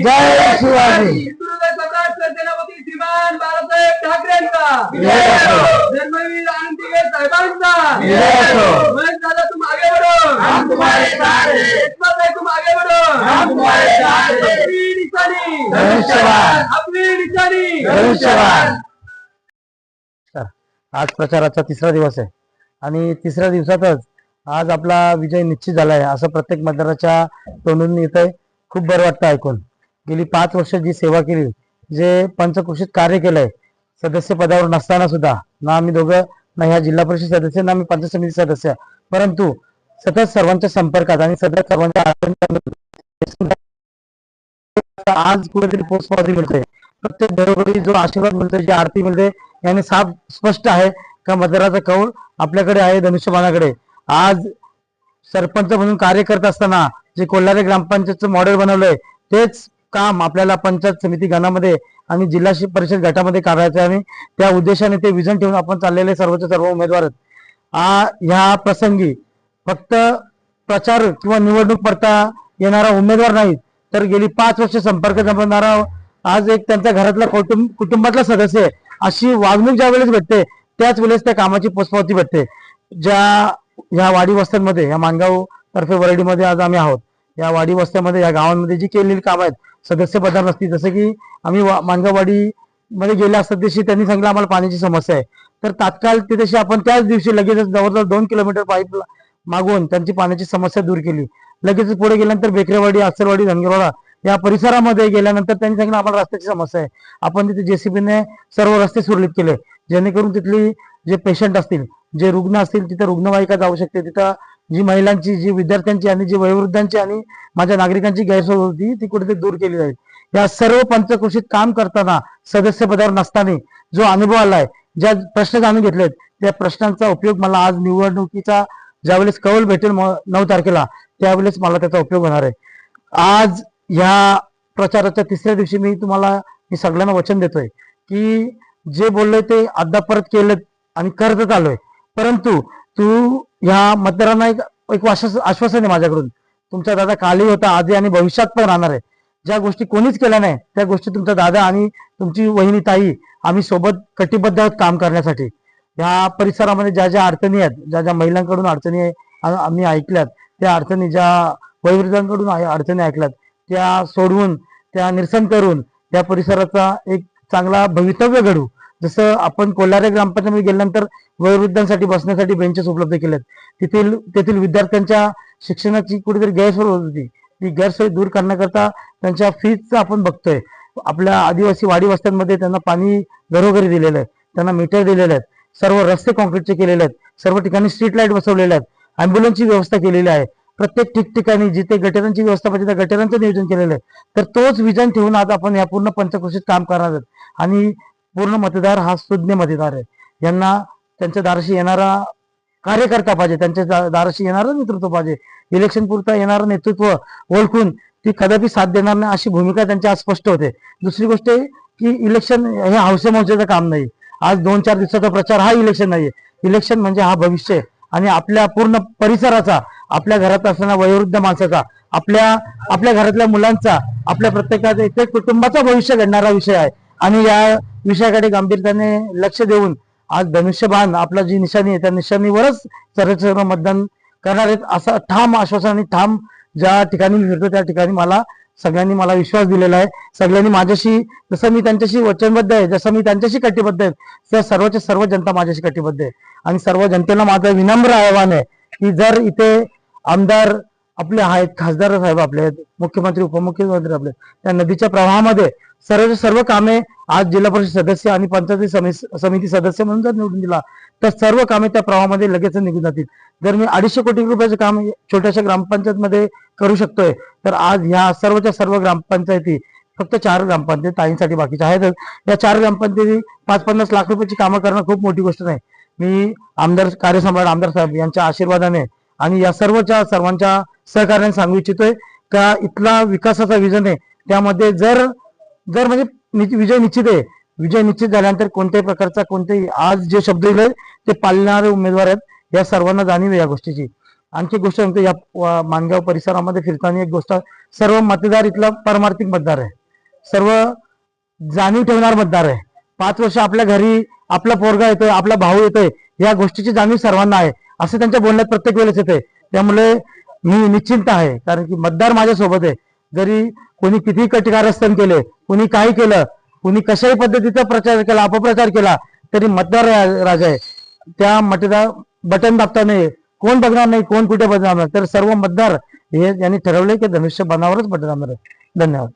जय शिवाजी. हिंदुहृदय सम्राट सेनापती श्रीमान बाळासाहेब ठाकरेंचा धर्मवीर आनंदीगे साहेबांचा महेश दादा तुम आगे बढ़ो, हम तुम्हारे साथ हैं. तुम आगे बढ़ो, हम तुम्हारे साथ हैं. अपनी निशानी धनुष्यबाण, अपनी निशानी धनुष्यबाण. आज प्रचाराचा तिसरा दिवस आहे आणि तिसऱ्या दिवसातच आज आपला विजय निश्चित झाला आहे असं प्रत्येक मतदाराच्या तोंडून येत आहे. खूप बरं वाटतं ऐकून. गेली 5 वर्ष जी सेवा केली, जे पंचक्रोशीत कार्य केलंय, सदस्य पदावर नसताना सुद्धा, ना आम्ही दोघं ना ह्या जिल्हा परिषद सदस्य ना आम्ही पंचायत समिती सदस्य, परंतु सतत सर्वांच्या संपर्कात आणि सतत सर्वांच्या आज कुठेतरी पोचपावती मिळते. प्रत्येक घरोघरी जो आशीर्वाद मिळतो, जी आरती मिळते, याने साफ स्पष्ट आहे का मतदाराचा कौल आपल्याकडे आहे, धनुष्यबाणाकडे. आज सरपंच म्हणून कार्य करत असताना जे कोल्हारे ग्रामपंचायतचं मॉडेल बनवलंय, तेच काम आपल्याला पंचायत समिती गणामध्ये आणि जिल्हा परिषद गटामध्ये करायचं आहे. आणि त्या उद्देशाने ते विजन ठेवून आपण चाललेले सर्वचे सर्व उमेदवार ह्या प्रसंगी फक्त प्रचार किंवा निवडणूक पडता येणारा उमेदवार नाही, तर गेली 5 वर्ष संपर्क जमवणारा आज एक त्यांच्या घरातला कुटुंबातला सदस्य अशी वागणूक ज्या वेळेस भेटते, त्याच वेळेस त्या कामाची पोचपावती भेटते. ह्या वाडी वस्त्यांमध्ये, या माणगाव तर्फे वरडीमध्ये आज आम्ही आहोत. या वाडी वस्त्यामध्ये, या गावांमध्ये जी केलेली कामं आहेत, सदस्य पदार नसती, जसं की आम्ही माणगाववाडी मध्ये गेले असतात, दिवशी त्यांनी सांगितलं आम्हाला पाण्याची समस्या आहे, तर तात्काळ तिथे आपण त्याच दिवशी लगेच जवळजवळ 2 किलोमीटर पाईप मागवून त्यांची पाण्याची समस्या दूर केली. लगेच पुढे गेल्यानंतर बेकरेवाडी, असेलवाडी, धनगरवाडा या परिसरामध्ये गेल्यानंतर त्यांनी सांगितलं आम्हाला रस्त्याची समस्या आहे. आपण तिथे जेसीबीने सर्व रस्ते सुरळीत केले, जेणेकरून तिथली जे पेशंट असतील, जे रुग्ण असतील, तिथे रुग्णवाहिका जाऊ शकते. तिथं जी महिलांची, जी विद्यार्थ्यांची आणि जी वयोवृद्धांची आणि माझ्या नागरिकांची गैरसोय होती, ती कुठेतरी दूर केली जाईल. या सर्व पंचक्रोशीत काम करताना, सदस्य पदावर नसताना जो अनुभव आलाय, ज्या प्रश्न जाणून घेतलेत, त्या प्रश्नांचा उपयोग मला आज निवडणुकीचा ज्यावेळेस कौल भेटेल 9 तारखेला, त्यावेळेस मला त्याचा उपयोग होणार आहे. आज ह्या प्रचाराच्या तिसऱ्या दिवशी मी सगळ्यांना वचन देतोय की जे बोललोय ते अद्याप परत केलं आणि करतच आलोय. परंतु तू ह्या मतदारांना एक आश्वासन आहे माझ्याकडून. तुमचा दादा कालही होता, आधी आणि भविष्यात पण राहणार आहे. ज्या गोष्टी कोणीच केल्या नाही, त्या गोष्टी तुमचा दादा आणि तुमची वहिनी ताई आम्ही सोबत कटिबद्ध आहोत काम करण्यासाठी. ह्या परिसरामध्ये ज्या ज्या अडचणी आहेत, ज्या ज्या महिलांकडून अडचणी आम्ही ऐकल्यात, त्या अडचणी, ज्या वयोवृद्धांकडून अडचणी ऐकल्यात, त्या सोडवून, त्या निरसन करून त्या परिसराचा एक चांगला भवितव्य घडू. जसं आपण कोल्हारे ग्रामपंचायतीमध्ये गेल्यानंतर वयोवृद्धांसाठी बसण्यासाठी बेंचेस उपलब्ध केलेत, तेथील विद्यार्थ्यांच्या शिक्षणाची कुठेतरी गैरसोय होत होती, ती गैरसोय दूर करण्याकरता त्यांच्या फीजचं आपण बघतोय. आपल्या आदिवासी वाडी वस्त्यांमध्ये त्यांना पाणी घरोघरी दिलेलं आहे, त्यांना मीटर दिलेले आहेत, सर्व रस्ते कॉन्क्रीटचे केलेले आहेत, सर्व ठिकाणी स्ट्रीट लाईट बसवलेले आहेत, अँब्युलन्सची व्यवस्था केलेली आहे. प्रत्येक ठिकठिकाणी जिथे गटरांची व्यवस्था पाहिजे त्या गटरांचं नियोजन केलेलं आहे. तर तोच विजन ठेवून आज आपण या पूर्ण पंचक्रोशीत काम करणार आहोत. आणि पूर्ण मतदार हा सुज्ञ मतदार आहे. यांना त्यांच्या दाराशी येणारा कार्यकर्ता पाहिजे, त्यांच्या दाराशी येणारं नेतृत्व पाहिजे. इलेक्शन पुरता येणारं नेतृत्व ओळखून ती कदापि साथ देणार नाही अशी भूमिका त्यांची आज स्पष्ट होते. दुसरी गोष्ट की इलेक्शन हे हौसेमौजेचं काम नाही. आज 2-4 दिवसाचा प्रचार हा इलेक्शन नाहीये. इलेक्शन म्हणजे हा भविष्य आणि आपल्या पूर्ण परिसराचा, आपल्या घरात असणाऱ्या वयोवृद्ध माणसाचा, आपल्या घरातल्या मुलांचा, आपल्या प्रत्येकाच्या इथे कुटुंबाचा भविष्य घडणारा विषय आहे. आणि या विषयाकडे गांभीर्याने लक्ष देऊन आज धनुष्यबाण आपला जी निशाणी आहे, त्या निशाणीवरच सर्व मतदान करणार आहेत असं ठाम आश्वासन आणि ठाम ज्या ठिकाणी मी फिरतो त्या ठिकाणी सगळ्यांनी मला विश्वास दिलेला आहे. सगळ्यांनी माझ्याशी, जसं मी त्यांच्याशी वचनबद्ध आहे, जसं मी त्यांच्याशी कटिबद्ध आहे, त्या सर्वच्या सर्व जनता माझ्याशी कटिबद्ध आहे. आणि सर्व जनतेला माझं विनम्र आवाहन आहे की जर इथे आमदार आपले आहेत, खासदार साहेब आपले आहेत, मुख्यमंत्री, उपमुख्यमंत्री आपले, त्या नदीच्या प्रवाहामध्ये सर्व कामे आज जिल्हा परिषद सदस्य आणि पंचायत समिती सदस्य म्हणून जर निवडून दिला तर सर्व कामे त्या प्रवाहामध्ये लगेच निघून जातील. जर मी 250 कोटी रुपयाचं काम छोट्याशा ग्रामपंचायतमध्ये करू शकतोय, तर आज ह्या सर्वच्या सर्व ग्रामपंचायती, फक्त 4 ग्रामपंचायत ताईंसाठी बाकीच्या आहेत, या 4 ग्रामपंचायती 5-50 लाख रुपयाची कामं करणं खूप मोठी गोष्ट नाही. मी कार्यसम्राट आमदार साहेब यांच्या आशीर्वादाने आणि या सर्वांच्या सहकार्याने सांगू इच्छितोय का इथला विकासाचा विजन आहे, त्यामध्ये जर म्हणजे विजय निश्चित आहे. विजय निश्चित झाल्यानंतर कोणत्याही प्रकारचा आज जे शब्द दिले ते पाळणारे उमेदवार आहेत, या सर्वांना जाणीव या गोष्टीची. आणखी एक गोष्ट सांगतो, या माणगाव परिसरामध्ये फिरताना एक गोष्ट, सर्व मतदार इथला परमार्थिक मतदार आहे, सर्व जाणीव ठेवणार मतदार आहे. 5 वर्ष आपल्या घरी आपला पोरगा येतोय, आपला भाऊ येतोय, या गोष्टीची जाणीव सर्वांना आहे असं त्यांच्या बोलण्यात प्रत्येक वेळेस येते. त्यामुळे मी निश्चिंत आहे, कारण की मतदार माझ्या सोबत आहे. जरी कोणी किती कटकारस्थान केले, कोणी काही केलं, कोणी कशाही पद्धतीचा प्रचार केला, अपप्रचार केला, तरी मतदार राजा आहे. त्या मतदार बटन दाबताना कोण बघणार नाही, कोण कुठे बघणार नाही, तर सर्व मतदार हे यांनी ठरवले की धनुष्य बनावरच बटन दाबणार आहे. धन्यवाद.